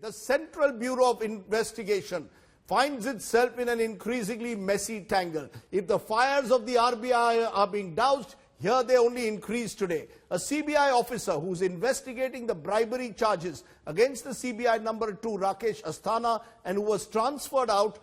the Central Bureau of Investigation finds itself in an increasingly messy tangle. If the fires of the RBI are being doused, here they only increase today. A CBI officer who's investigating the bribery charges against the CBI number 2, Rakesh Asthana, and who was transferred out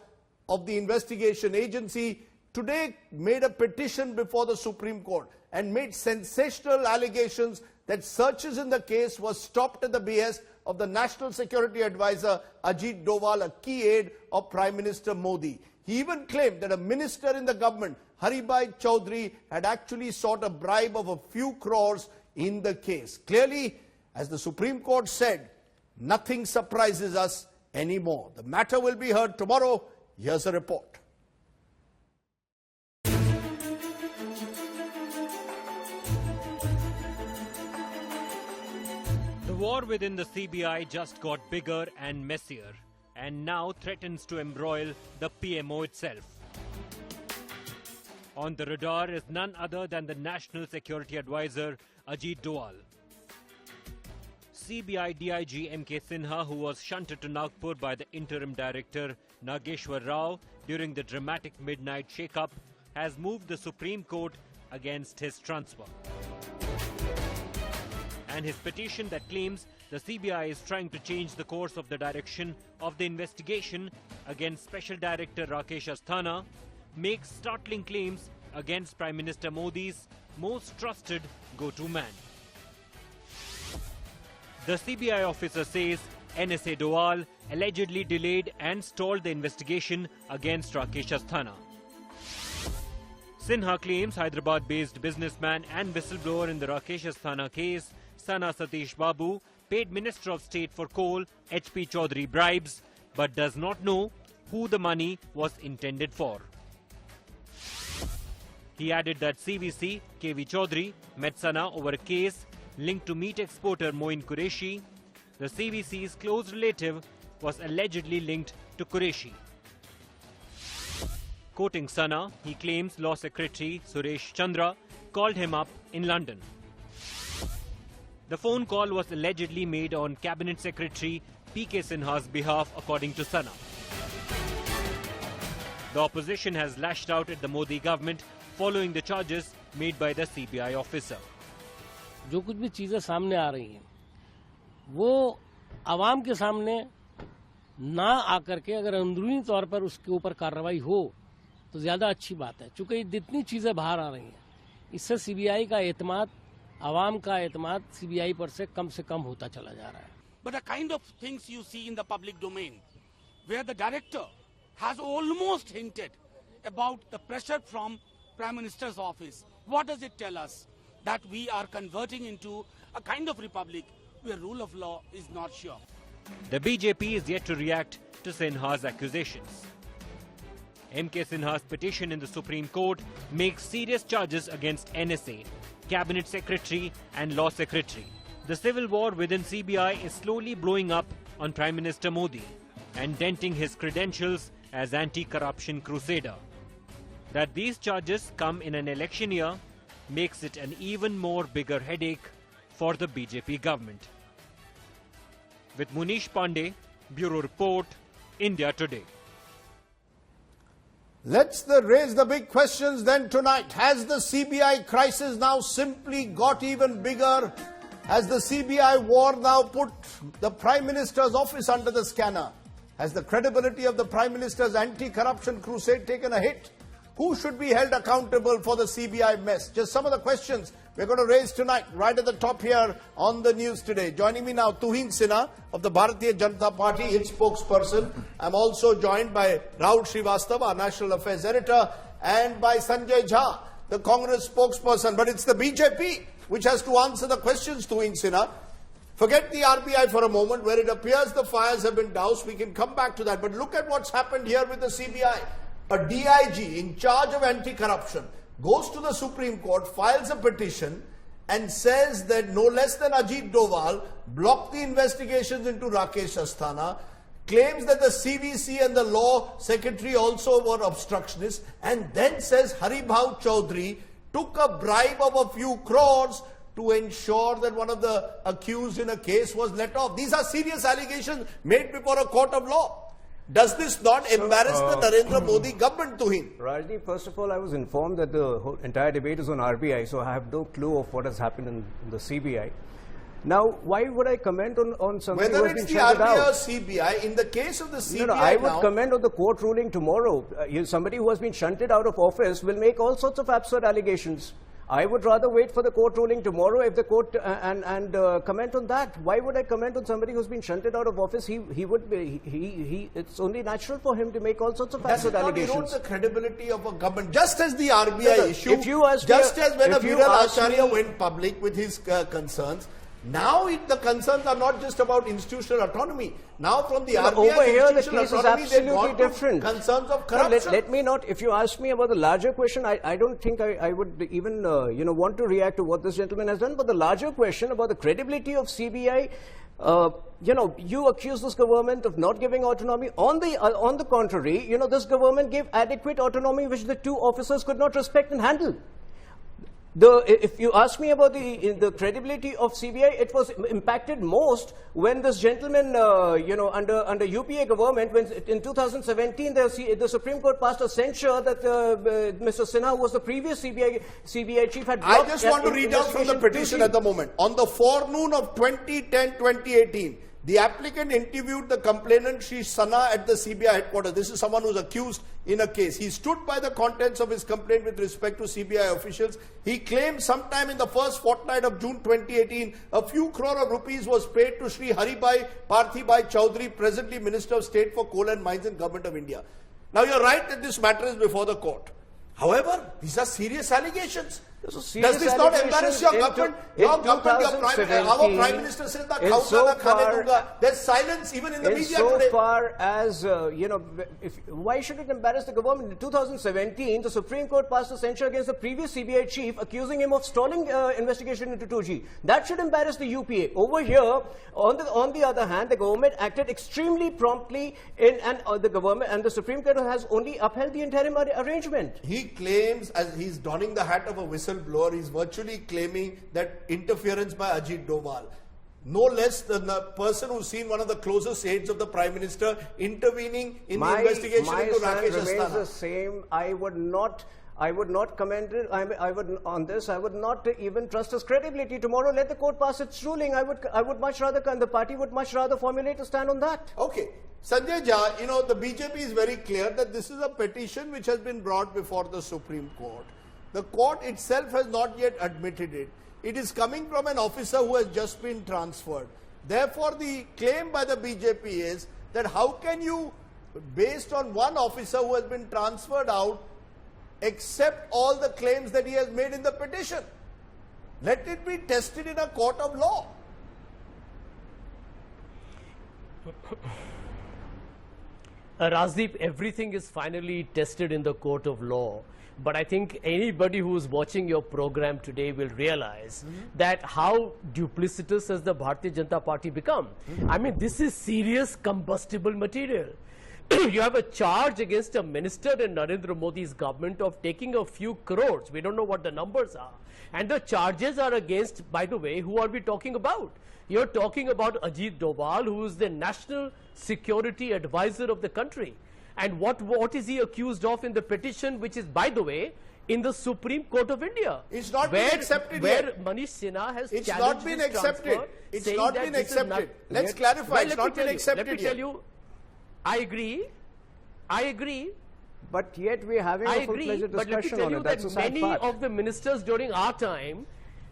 of the investigation agency, today made a petition before the Supreme Court and made sensational allegations that searches in the case were stopped at the behest of the National Security Advisor Ajit Doval, a key aide of Prime Minister Modi. He even claimed that a minister in the government, Haribhai Chaudhary, had actually sought a bribe of a few crores in the case. Clearly, as the Supreme Court said, nothing surprises us anymore. The matter will be heard tomorrow. Here's a report. The war within the CBI just got bigger and messier, and now threatens to embroil the PMO itself. On the radar is none other than the National Security Advisor Ajit Doval. CBI DIG MK Sinha, who was shunted to Nagpur by the interim director Nageshwar Rao during the dramatic midnight shake-up, has moved the Supreme Court against his transfer. And his petition that claims the CBI is trying to change the course of the direction of the investigation against Special Director Rakesh Asthana makes startling claims against Prime Minister Modi's most trusted go-to man. The CBI officer says NSA Doval allegedly delayed and stalled the investigation against Rakesh Asthana. Sinha claims Hyderabad-based businessman and whistleblower in the Rakesh Asthana case, Sana Satish Babu, paid Minister of State for Coal HP Chaudhary bribes, but does not know who the money was intended for. He added that CVC KV Chaudhary met Sana over a case linked to meat exporter Moin Qureshi. The CVC's close relative was allegedly linked to Qureshi. Quoting Sana, he claims Law Secretary Suresh Chandra called him up in London. The phone call was allegedly made on Cabinet Secretary PK Sinha's behalf, according to Sana. The opposition has lashed out at the Modi government following the charges made by the CBI officer. जो कुछ भी चीजें सामने आ रही हैं, वो आवाम के सामने ना आकर के अगर अंदरूनी तौर पर उसके ऊपर कार्रवाई हो तो ज्यादा अच्छी बात है। चूंकि जितनी चीजें बाहर आ रही हैं, इससे सीबीआई का एतमाद, आवाम का एतमाद सीबीआई पर से कम होता चला जा रहा है। But the kind of things you see in the public domain, where the director has almost hinted about the pressure from Prime Minister's office, what does it tell us? That we are converting into a kind of republic where rule of law is not sure. The BJP is yet to react to Sinha's accusations. MK Sinha's petition in the Supreme Court makes serious charges against NSA, Cabinet Secretary and Law Secretary. The civil war within CBI is slowly blowing up on Prime Minister Modi and denting his credentials as anti-corruption crusader. That these charges come in an election year makes it an even more bigger headache for the BJP government. With Manish Pandey, Bureau Report, India Today. Let's raise the big questions then tonight. Has the CBI crisis now simply got even bigger? Has the CBI war now put the Prime Minister's office under the scanner? Has the credibility of the Prime Minister's anti-corruption crusade taken a hit? Who should be held accountable for the CBI mess? Just some of the questions we're going to raise tonight, right at the top here on the news today. Joining me now, Tuhin of the Bharatiya Janata Party, its spokesperson. I'm also joined by Rahul Srivastava, our National Affairs Editor, and by Sanjay Jha, the Congress spokesperson. But it's the BJP which has to answer the questions, Tuhin. Forget the RBI for a moment, where it appears the fires have been doused. We can come back to that. But look at what's happened here with the CBI. A DIG in charge of anti-corruption goes to the Supreme Court, files a petition and says that no less than Ajit Doval blocked the investigations into Rakesh Asthana, claims that the CVC and the Law Secretary also were obstructionists, and then says Haribhai Chaudhary took a bribe of a few crores to ensure that one of the accused in a case was let off. These are serious allegations made before a court of law. Does this not embarrass the Narendra Modi government, Tuhin? Rajdeep, first of all, I was informed that the whole entire debate is on RBI, so I have no clue of what has happened in the CBI. Now, why would I comment on something whether who has it's been the shouted RBI out? or CBI, in the case of the CBI No, I would now, comment on the court ruling tomorrow. Somebody who has been shunted out of office will make all sorts of absurd allegations. I would rather wait for the court ruling tomorrow if the court and comment on that. Why would I comment on somebody who's been shunted out of office? It's only natural for him to make all sorts of absurd allegations. Does it not erode the credibility of a government? Just as the RBI issue, if you ask just me, as when if you Viral ask Acharya me- went public with his concerns, now the concerns are not just about institutional autonomy. Now from the RBI over here, the institutional case is autonomy, they've absolutely gone to different. concerns of No, corruption. let me not, if you ask me about the larger question, I don't think I would even want to react to what this gentleman has done. But the larger question about the credibility of CBI, you accuse this government of not giving autonomy. On the contrary, this government gave adequate autonomy which the two officers could not respect and handle. If you ask me about the credibility of CBI, it was impacted most when this gentleman, under UPA government, when in 2017 the Supreme Court passed a censure that Mr. Sinha, who was the previous CBI chief, had I blocked just want to read out from the petition at the moment. On the forenoon of 2010-2018, the applicant interviewed the complainant Shri Sana at the CBI headquarters. This is someone who's accused in a case. He stood by the contents of his complaint with respect to CBI officials. He claimed sometime in the first fortnight of June 2018, a few crore of rupees was paid to Shri Haribhai Parthibai Chowdhury, presently Minister of State for Coal and Mines in Government of India. Now you're right that this matter is before the court. However, these are serious allegations. Does this not embarrass your government? Our Prime Minister says that there's silence even in the media today. So far as, why should it embarrass the government? In 2017, the Supreme Court passed a censure against the previous CBI chief, accusing him of stalling investigation into 2G. That should embarrass the UPA. Over here, on the other hand, the government acted extremely promptly, and the Supreme Court has only upheld the interim arrangement. He claims, as he's donning the hat of a whistleblower, he's virtually claiming that interference by Ajit Doval, no less than the person who's seen one of the closest aides of the Prime Minister intervening in the investigation into Rakesh Asthana. The same. I would not comment on this. I would not even trust his credibility. Tomorrow, let the court pass its ruling. I would much rather, and the party would much rather formulate a stand on that. Okay. Sanjay Jha, the BJP is very clear that this is a petition which has been brought before the Supreme Court. The court itself has not yet admitted it. It is coming from an officer who has just been transferred. Therefore, the claim by the BJP is that how can you, based on one officer who has been transferred out, accept all the claims that he has made in the petition? Let it be tested in a court of law. Rajdeep, everything is finally tested in the court of law. But I think anybody who is watching your program today will realize that how duplicitous has the Bharatiya Janata Party become. I mean, this is serious combustible material. You have a charge against a minister in Narendra Modi's government of taking a few crores. We don't know what the numbers are. And the charges are against, by the way, who are we talking about? You're talking about Ajit Doval, who is the national security advisor of the country. And what is he accused of in the petition, which is, by the way, in the Supreme Court of India? It's not been accepted yet. Where Manish Sinha has It's challenged not been this accepted. transfer, It's saying not that been this is accepted. not- Let's clarify. Well, It's not been accepted Let me yet. tell you, I agree. But yet we are having I a full-fledged agree, but let me discussion tell on you it. That's a that sad many fact. of the ministers during our time,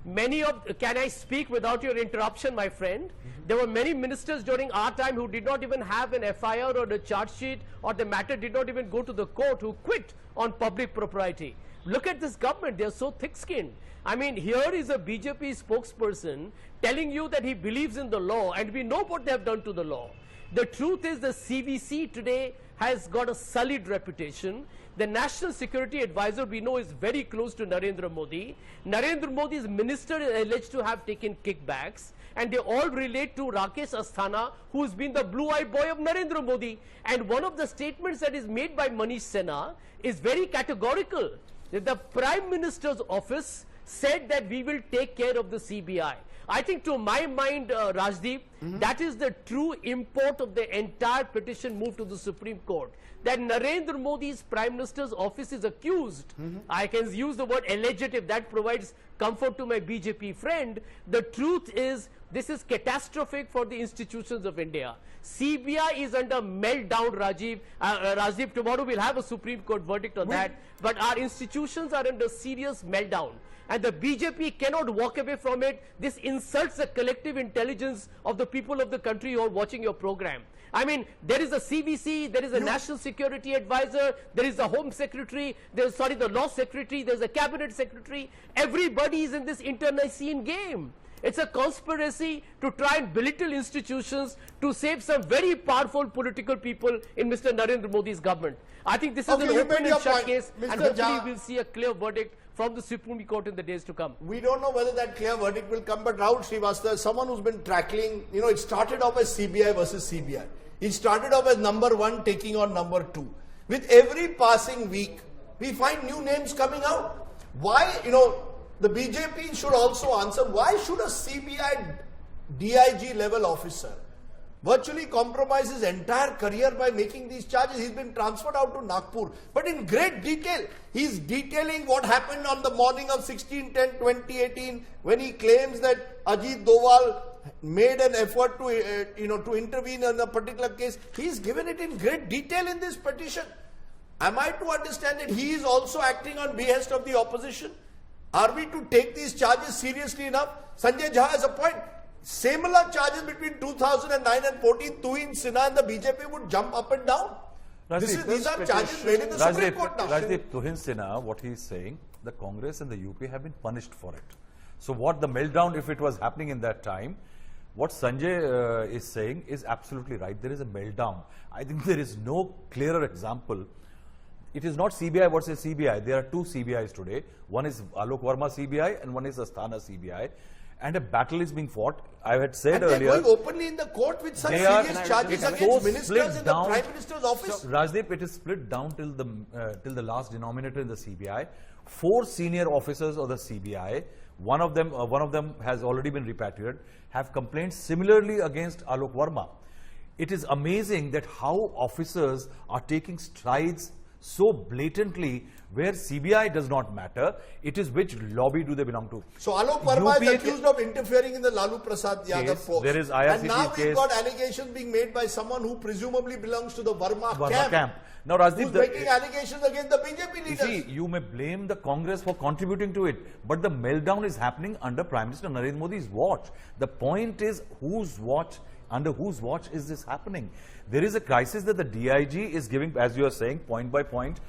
can I speak without your interruption, my friend? There were many ministers during our time who did not even have an FIR or a charge sheet, or the matter did not even go to the court, who quit on public propriety. Look at this government, they are so thick-skinned. I mean, here is a BJP spokesperson telling you that he believes in the law, and we know what they have done to the law. The truth is the CVC today has got a sullied reputation. The National Security Advisor, we know, is very close to Narendra Modi. Narendra Modi's minister is alleged to have taken kickbacks, and they all relate to Rakesh Asthana, who's been the blue-eyed boy of Narendra Modi. And one of the statements that is made by Manish Sinha is very categorical. That the Prime Minister's office said that we will take care of the CBI. I think to my mind, Rajdeep, that is the true import of the entire petition moved to the Supreme Court. That Narendra Modi's Prime Minister's office is accused. I can use the word alleged if that provides comfort to my BJP friend. The truth is, this is catastrophic for the institutions of India. CBI is under meltdown, Rajiv, tomorrow we'll have a Supreme Court verdict on that. But our institutions are under serious meltdown. And the BJP cannot walk away from it. This insults the collective intelligence of the people of the country who are watching your program. I mean, there is a CBC, there is a National Security Advisor, there is the Home Secretary, the Law Secretary, there's a Cabinet Secretary. Everybody is in this internecine game. It's a conspiracy to try and belittle institutions to save some very powerful political people in Mr. Narendra Modi's government. I think this is an open and shut case, and hopefully we'll see a clear verdict from the Supreme Court in the days to come. We don't know whether that clear verdict will come, but Rahul Srivastava, someone who's been tackling, it started off as CBI versus CBI. It started off as number one taking on number two. With every passing week, we find new names coming out. Why, the BJP should also answer, why should a CBI DIG level officer virtually compromise his entire career by making these charges? He's been transferred out to Nagpur. But in great detail, he's detailing what happened on the morning of 16/10/2018 when he claims that Ajit Doval made an effort to intervene in a particular case. He's given it in great detail in this petition. Am I to understand that he is also acting on behest of the opposition? Are we to take these charges seriously enough? Sanjay Jha has a point. Similar charges between 2009 and 14, Tuhin, Sinha and the BJP would jump up and down. These are charges made in the Supreme Court now. Rajdeep, Tuhin Sinha, what he is saying, the Congress and the UP have been punished for it. So what the meltdown, if it was happening in that time, what Sanjay is saying is absolutely right. There is a meltdown. I think there is no clearer example. It is not CBI versus CBI. There are two CBIs today. One is Alok Verma CBI and one is Asthana CBI. And a battle is being fought. I had said earlier. They're going openly in the court with such serious charges against ministers in the Prime Minister's office. So, Rajdeep, it is split down till the last denominator in the CBI. 4 senior officers of the CBI, one of them has already been repatriated, have complained similarly against Alok Verma. It is amazing that how officers are taking strides so blatantly where CBI does not matter. It is which lobby do they belong to. So Alok Verma is accused of interfering in the Lalu Prasad Yadav post. There is IRCC and now we've case. got allegations being made by someone who presumably belongs to the Verma camp. Now, Rajdeep, who's making allegations against the BJP leaders. See, you may blame the Congress for contributing to it, but the meltdown is happening under Prime Minister Narendra Modi's watch. The point is, under whose watch is this happening? There is a crisis that the DIG is giving, as you are saying, point by point.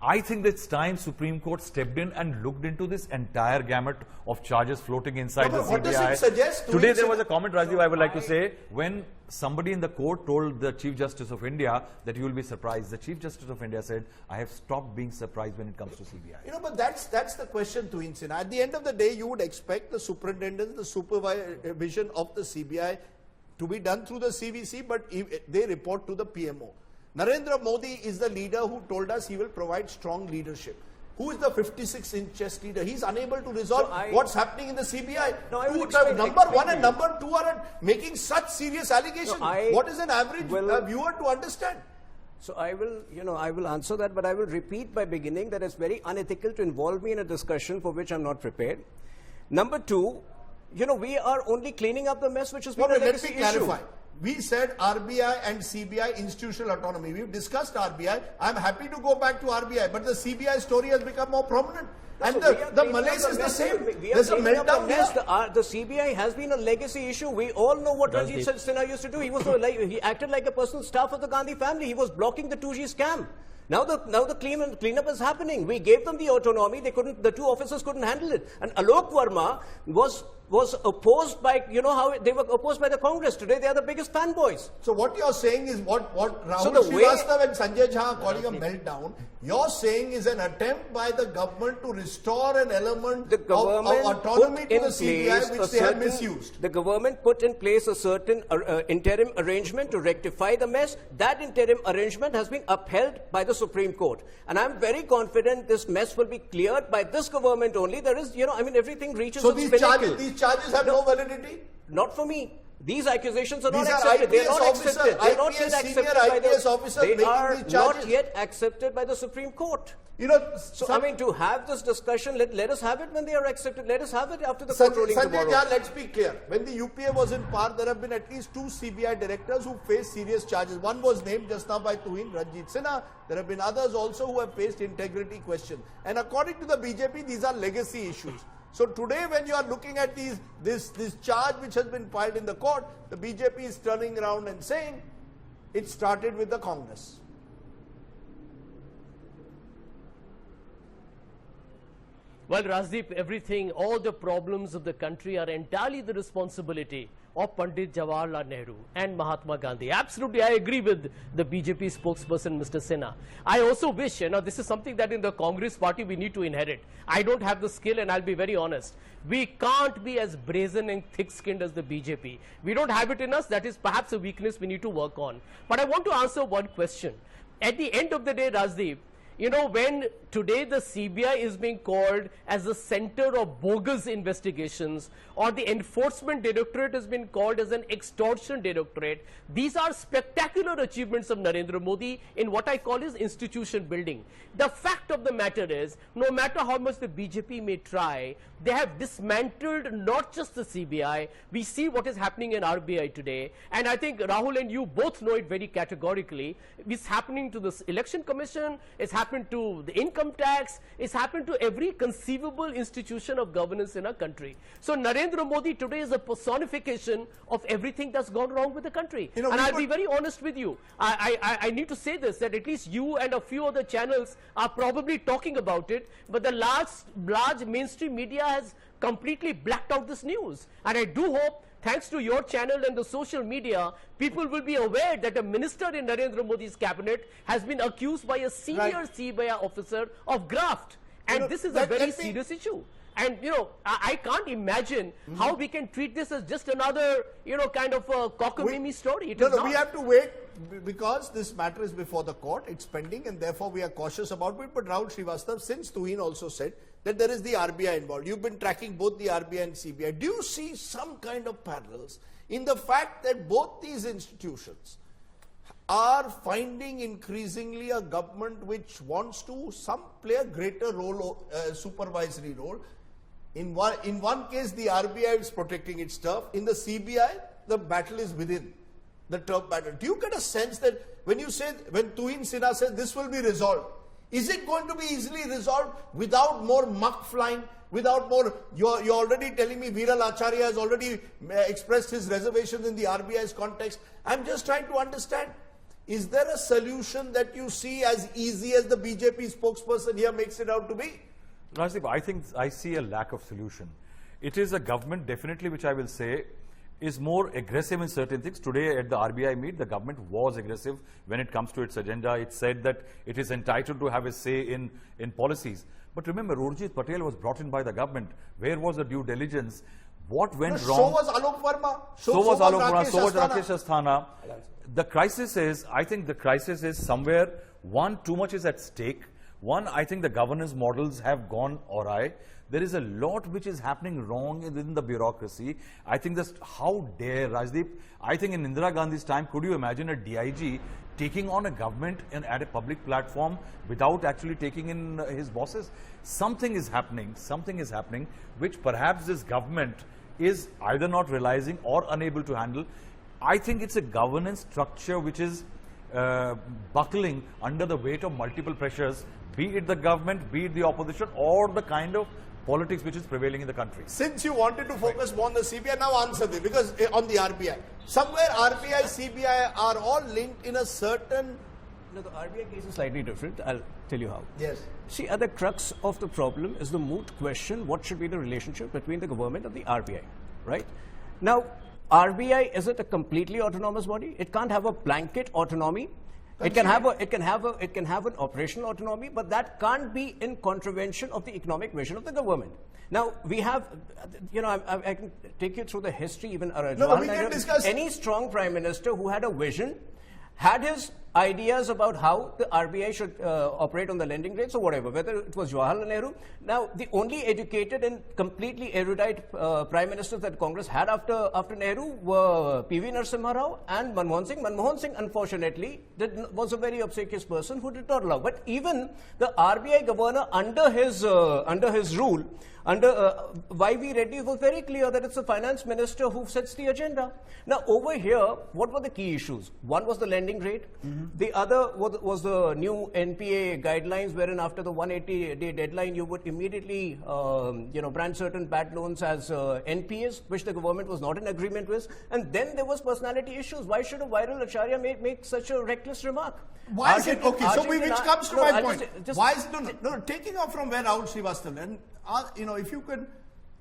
I think it's time Supreme Court stepped in and looked into this entire gamut of charges floating inside the CBI. What does it suggest? Today there was a comment, Rajiv, I would like to say, when somebody in the court told the Chief Justice of India that you will be surprised. The Chief Justice of India said, I have stopped being surprised when it comes to CBI. But that's the question, Tuhin Sinha. At the end of the day, you would expect the superintendence, the supervision of the CBI to be done through the CVC, but they report to the PMO. Narendra Modi is the leader who told us he will provide strong leadership. Who is the 56-inch chest leader? He's unable to resolve what's happening in the CBI. Number one and number two are making such serious allegations. What is an average viewer to understand? So I will answer that, but I will repeat by beginning that it's very unethical to involve me in a discussion for which I'm not prepared. Number two, we are only cleaning up the mess which has been a legacy issue. Let me clarify. We said RBI and CBI institutional autonomy. We've discussed RBI. I'm happy to go back to RBI, but the CBI story has become more prominent. And the malaise is the same. There's a meltdown here. The CBI has been a legacy issue. We all know what Rajdeep Sardesai used to do. He acted like a personal staff of the Gandhi family. He was blocking the 2G scam. Now the cleanup is happening. We gave them the autonomy. The two officers couldn't handle it. And Alok Verma was opposed by, they were opposed by the Congress. Today they are the biggest fanboys. So what you're saying is what Rahul Srivastava and Sanjay Jha are calling a meltdown, you're saying is an attempt by the government to restore an element of autonomy to the CBI which they have misused. The government put in place a certain interim arrangement to rectify the mess. That interim arrangement has been upheld by the Supreme Court. And I'm very confident this mess will be cleared by this government only. There is, I mean, everything reaches its pinnacle. These charges have no validity? Not for me. These accusations are not These are accepted. They are not IPS accepted. They are not yet accepted by they are not yet accepted by the Supreme Court. So, I mean, to have this discussion, let us have it when they are accepted. Let us have it after the court ruling tomorrow. Sanjay Jha, let's be clear. When the UPA was in power, there have been at least 2 CBI directors who faced serious charges. One was named just now by Tuhin, Rajdeep Sardesai. There have been others also who have faced integrity questions. And according to the BJP, these are legacy issues. So today, when you are looking at this charge which has been filed in the court, the BJP is turning around and saying it started with the Congress. Well, Rajdeep, all the problems of the country are entirely the responsibility of Pandit Jawaharlal Nehru and Mahatma Gandhi. Absolutely, I agree with the BJP spokesperson, Mr. Sinha. I also wish, this is something that in the Congress party we need to inherit. I don't have the skill, and I'll be very honest. We can't be as brazen and thick-skinned as the BJP. We don't have it in us. That is perhaps a weakness we need to work on. But I want to answer one question. At the end of the day, Rajdeep, when today the CBI is being called as the center of bogus investigations, or the Enforcement Directorate has been called as an extortion directorate, these are spectacular achievements of Narendra Modi in what I call is institution building. The fact of the matter is, no matter how much the BJP may try, they have dismantled not just the CBI. We see what is happening in RBI today, and I think Rahul and you both know it very categorically. It's happening to the Election Commission, it's happened to the income tax, it's happened to every conceivable institution of governance in our country. So Narendra Modi today is a personification of everything that's gone wrong with the country. And I'll be very honest with you. I need to say this, that at least you and a few other channels are probably talking about it, but the large mainstream media has completely blacked out this news. And I do hope, thanks to your channel and the social media, people will be aware that a minister in Narendra Modi's cabinet has been accused by a senior CBI officer of graft. And this is a very serious issue. And, I can't imagine how we can treat this as just another, kind of a cockamamie story. We have to wait because this matter is before the court. It's pending, and therefore we are cautious about it. But Rahul Srivastava, since Tuhin also said that there is the RBI involved, you've been tracking both the RBI and CBI. Do you see some kind of parallels in the fact that both these institutions are finding increasingly a government which wants to play a greater role, supervisory role? In one case, the RBI is protecting its turf. In the CBI, the battle is within the turf battle. Do you get a sense that when Tuhin Sinha says this will be resolved, is it going to be easily resolved without more muck flying, without more? You're already telling me Viral Acharya has already expressed his reservations in the RBI's context. I'm just trying to understand, is there a solution that you see as easy as the BJP spokesperson here makes it out to be? Rajdeep, I think I see a lack of solution. It is a government, definitely, which I will say is more aggressive in certain things. Today at the RBI meet, the government was aggressive when it comes to its agenda. It said that it is entitled to have a say in policies. But remember, Urjit Patel was brought in by the government. Where was the due diligence? What went wrong? So was Alok Verma. So was Alok Verma. So was Rakesh Asthana. The crisis is, I think the crisis is somewhere, one, too much is at stake. One, I think the governance models have gone awry. There is a lot which is happening wrong within the bureaucracy. I think this, how dare Rajdeep, I think in Indira Gandhi's time, could you imagine a DIG taking on a government at a public platform without actually taking in his bosses? Something is happening, which perhaps this government is either not realizing or unable to handle. I think it's a governance structure which is buckling under the weight of multiple pressures, be it the government, be it the opposition, or the kind of politics which is prevailing in the country. Since you wanted to focus more on the CBI, now answer this, because on the RBI. Somewhere RBI, CBI are all linked in a certain... No, the RBI case is slightly different. I'll tell you how. Yes. See, at the crux of the problem is the moot question, what should be the relationship between the government and the RBI, right? Now, RBI, is it a completely autonomous body? It can't have a blanket autonomy. It can have an operational autonomy, but that can't be in contravention of the economic vision of the government. Now, we have, I can take you through the history even. We can discuss. Any strong prime minister who had a vision had his ideas about how the RBI should operate on the lending rates or whatever, whether it was Jawaharlal Nehru. Now, the only educated and completely erudite prime ministers that Congress had after Nehru were P.V. Narasimha Rao and Manmohan Singh. Manmohan Singh, unfortunately, was a very obsequious person who did not allow. But even the RBI governor under his rule, Y.V. Reddy, was very clear that it's the finance minister who sets the agenda. Now, over here, what were the key issues? One was the lending rate. The other was the new NPA guidelines, wherein after the 180-day deadline, you would immediately, brand certain bad loans as NPAs, which the government was not in agreement with. And then there was personality issues. Why should a viral acharya make such a reckless remark? Why is it? Okay, so which comes to my point. Why is it, taking off from where Rahul Srivastava, and if you could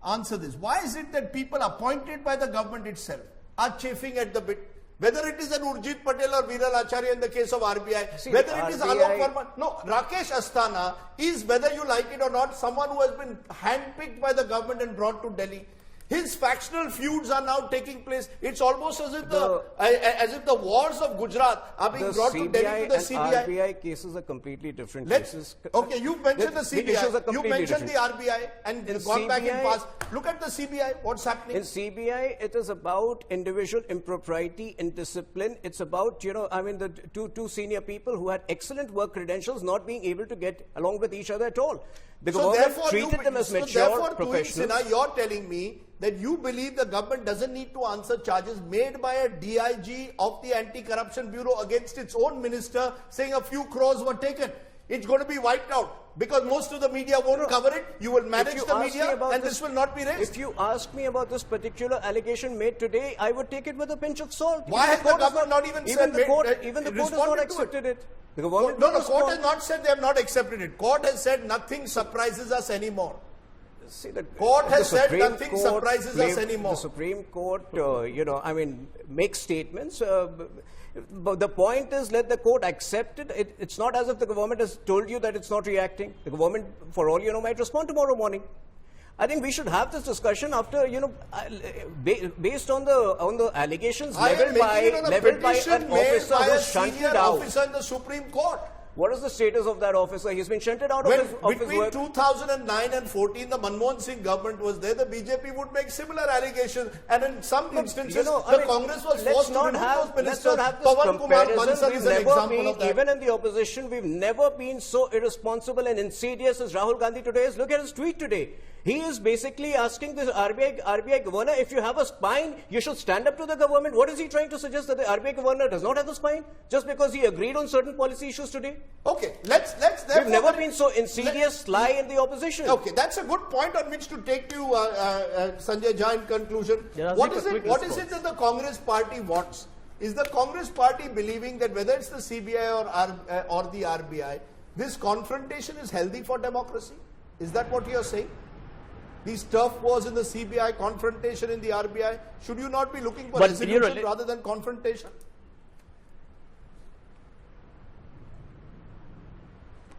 answer this, why is it that people appointed by the government itself are chafing at the bit? Whether it is an Urjit Patel or Viral Acharya in the case of RBI, whether it is Alok Verma, no, Rakesh Asthana is, whether you like it or not, someone who has been handpicked by the government and brought to Delhi. His factional feuds are now taking place. It's almost as if the wars of Gujarat are being brought to Delhi to the CBI. RBI cases are completely different cases. Okay, you mentioned the CBI. You mentioned the RBI and gone back in past. Look at the CBI. What's happening? In CBI, it is about individual impropriety and discipline. It's about, the two senior people who had excellent work credentials not being able to get along with each other at all. The government treated them as mature professionals. Tuhin, you're telling me that you believe the government doesn't need to answer charges made by a DIG of the Anti-Corruption Bureau against its own minister, saying a few crores were taken. It's going to be wiped out because most of the media won't cover it. You will manage the media and this will not be raised. If you ask me about this particular allegation made today, I would take it with a pinch of salt. Why has the government not even said even the court has not accepted it? The court has not said they have not accepted it. Court has said nothing surprises us anymore. See, the court has said nothing surprises us anymore. The Supreme Court, makes statements. But the point is, let the court accept it. It's not as if the government has told you that it's not reacting. The government, for all you know, might respond tomorrow morning. I think we should have this discussion after, based on the allegations leveled by an officer who's shunted out. Officer in the Supreme Court. What is the status of that officer? He's been shunted out of his work. Between 2009 and 14, the Manmohan Singh government was there. The BJP would make similar allegations, and in some instances, Congress was forced to remove those ministers. Pawan Kumar Bansal is an example of that. Even in the opposition, we've never been so irresponsible and insidious as Rahul Gandhi today is. Look at his tweet today. He is basically asking the RBI governor, if you have a spine, you should stand up to the government. What is he trying to suggest, that the RBI governor does not have a spine just because he agreed on certain policy issues today? Okay, let's we've never been so insidious, sly in the opposition. Okay, that's a good point on which to take you, Sanjay Jha, in conclusion. What is it that the Congress party wants? Is the Congress party believing that whether it's the CBI or the RBI, this confrontation is healthy for democracy? Is that what you're saying? These turf wars in the CBI, confrontation in the RBI, should you not be looking for resolution rather than confrontation?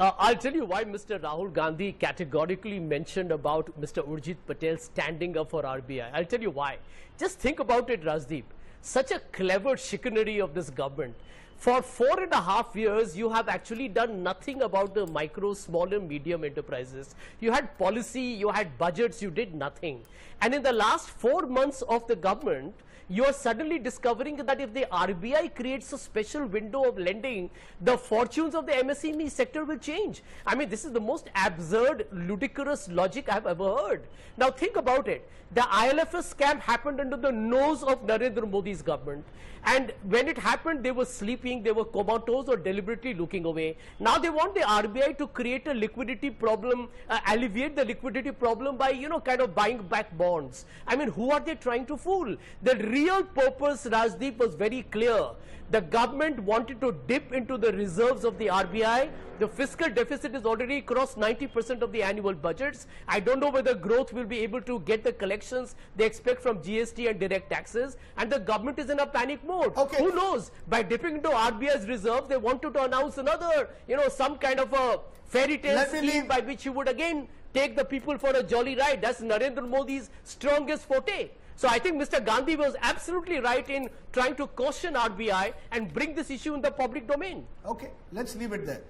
I'll tell you why Mr. Rahul Gandhi categorically mentioned about Mr. Urjit Patel standing up for RBI. I'll tell you why. Just think about it, Rajdeep. Such a clever chicanery of this government. For 4.5 years, you have actually done nothing about the micro, small and medium enterprises. You had policy, you had budgets, you did nothing. And in the last 4 months of the government, you are suddenly discovering that if the RBI creates a special window of lending, the fortunes of the MSME sector will change. I mean, this is the most absurd, ludicrous logic I have ever heard. Now think about it. The ILFS scam happened under the nose of Narendra Modi's government. And when it happened, they were sleeping, they were comatose or deliberately looking away. Now they want the RBI to create a liquidity problem, alleviate the liquidity problem by, kind of buying back bonds. I mean, who are they trying to fool? The real purpose, Rajdeep, was very clear. The government wanted to dip into the reserves of the RBI. The fiscal deficit is already crossed 90% of the annual budgets. I don't know whether growth will be able to get the collections they expect from GST and direct taxes. And the government is in a panic mode. Okay. Who knows? By dipping into RBI's reserves, they wanted to announce another, some kind of a fairy tale scheme by which you would again take the people for a jolly ride. That's Narendra Modi's strongest forte. So I think Mr. Gandhi was absolutely right in trying to caution RBI and bring this issue in the public domain. Okay, let's leave it there.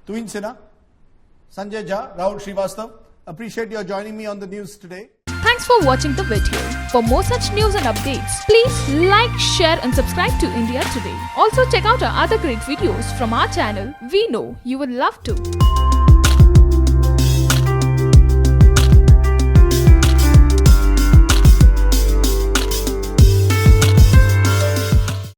Tuhin Sinha, Sanjay Jha, Rahul Srivastav, appreciate your joining me on the news today. Thanks for watching the video. For more such news and updates, please like, share and subscribe to India Today. Also check out our other great videos from our channel. We know you will love to.